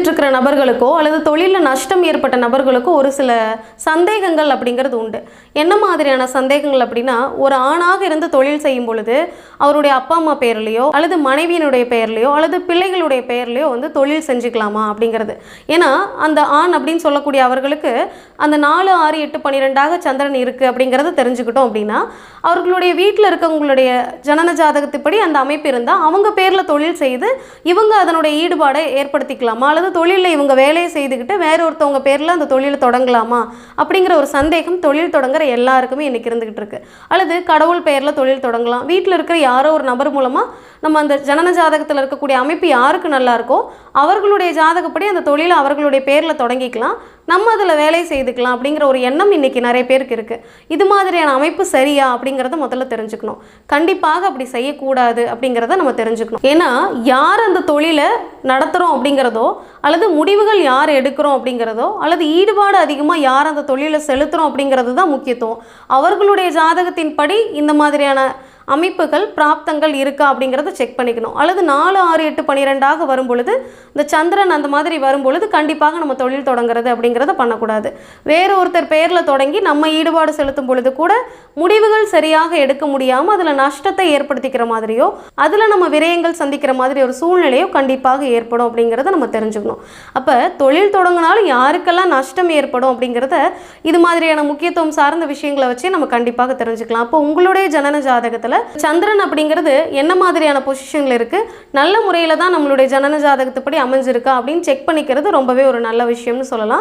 செஞ்சிட்ருக்கிற நபர்களுக்கோ அல்லது தொழிலில் நஷ்டம் ஏற்பட்ட நபர்களுக்கோ ஒரு சில சந்தேகங்கள் அப்படிங்கிறது உண்டு. என்ன மாதிரியான சந்தேகங்கள் அப்படின்னா, ஒரு ஆணாக இருந்து தொழில் செய்யும் பொழுது அவருடைய அப்பா அம்மா பேர்லேயோ அல்லது மனைவியினுடைய பெயர்லையோ அல்லது பிள்ளைகளுடைய பெயர்லையோ வந்து தொழில் செஞ்சுக்கலாமா அப்படிங்கிறது. ஏன்னா அந்த ஆண் அப்படின்னு சொல்லக்கூடிய அவர்களுக்கு அந்த 4, 6, 8, 12 சந்திரன் இருக்குது அப்படிங்கிறத தெரிஞ்சுக்கிட்டோம் அப்படின்னா, அவர்களுடைய வீட்டில் இருக்கவங்களுடைய ஜனன ஜாதகத்துப்படி அந்த அமைப்பு இருந்தால் அவங்க பேரில் தொழில் செய்து இவங்க அதனுடைய ஈடுபாடை ஏற்படுத்திக்கலாமா, அல்லது தொழிலில் இவங்க வேலையை செய்துக்கிட்டு வேற ஒருத்தவங்க பேரில் அந்த தொழிலை தொடங்கலாமா அப்படிங்கிற ஒரு சந்தேகம் தொழில் தொடங்குற எல்லாருக்குமே இன்றைக்கி இருந்துக்கிட்டு இருக்கு. அல்லது கடவுள் பெயரில் தொழில் தொடங்கலாம். வீட்டில் இருக்கிற யாரோ ஒரு நபர் மூலமாக நம்ம அந்த ஜனன ஜாதகத்தில் இருக்கக்கூடிய அமைப்பு யாருக்கு நல்லா இருக்கோ அவர்களுடைய ஜாதகப்படி அந்த தொழிலை அவர்களுடைய பேரில் தொடங்கிக்கலாம், நம்ம அதில் வேலை செய்துக்கலாம் அப்படிங்கிற ஒரு எண்ணம் இன்றைக்கி நிறைய பேருக்கு இருக்குது. இது மாதிரியான அமைப்பு சரியா அப்படிங்கிறத முதல்ல தெரிஞ்சுக்கணும். கண்டிப்பாக அப்படி செய்யக்கூடாது அப்படிங்கிறத நம்ம தெரிஞ்சுக்கணும். ஏன்னா யார் அந்த தொழிலை நடத்துகிறோம் அப்படிங்கிறதோ அல்லது முடிவுகள் யார் எடுக்கிறோம் அப்படிங்கிறதோ அல்லது ஈடுபாடு அதிகமாக யார் அந்த தொழிலை செலுத்துகிறோம் அப்படிங்கிறது தான் முக்கியத்துவம். அவர்களுடைய ஜாதகத்தின் படி இந்த மாதிரியான அமைப்புகள் பிராப்தங்கள் இருக்கா அப்படிங்கிறத செக் பண்ணிக்கணும். அல்லது 4, 6, 8, 12 வரும் பொழுது இந்த சந்திரன் அந்த மாதிரி வரும் பொழுது கண்டிப்பாக நம்ம தொழில் தொடங்குறது அப்படிங்கிறத பண்ணக்கூடாது. வேறு ஒருத்தர் பெயரில் தொடங்கி நம்ம ஈடுபாடு செலுத்தும் பொழுது கூட முடிவுகள் சரியாக எடுக்க முடியாமல் அதில் நஷ்டத்தை ஏற்படுத்திக்கிற மாதிரியோ அதில் நம்ம விரயங்கள் சந்திக்கிற மாதிரி ஒரு சூழ்நிலையோ கண்டிப்பாக ஏற்படும் அப்படிங்கிறத நம்ம தெரிஞ்சுக்கணும். அப்போ தொழில் தொடங்கினாலும் யாருக்கெல்லாம் நஷ்டம் ஏற்படும் அப்படிங்கிறத இது மாதிரியான முக்கியத்துவம் சார்ந்த விஷயங்களை வச்சு நம்ம கண்டிப்பாக தெரிஞ்சுக்கலாம். அப்போ உங்களுடைய ஜனன ஜாதகத்தில் சந்திரன் அப்படிங்கிறது என்ன மாதிரியான பொசிஷன்ல இருக்கு, நல்ல முறையில் தான் நம்மளுடைய ஜனன ஜாதகத்துப்படி அமைஞ்சிருக்கா அப்படின்னு செக் பண்ணிக்கிறது ரொம்பவே ஒரு நல்ல விஷயம்னு சொல்லலாம்.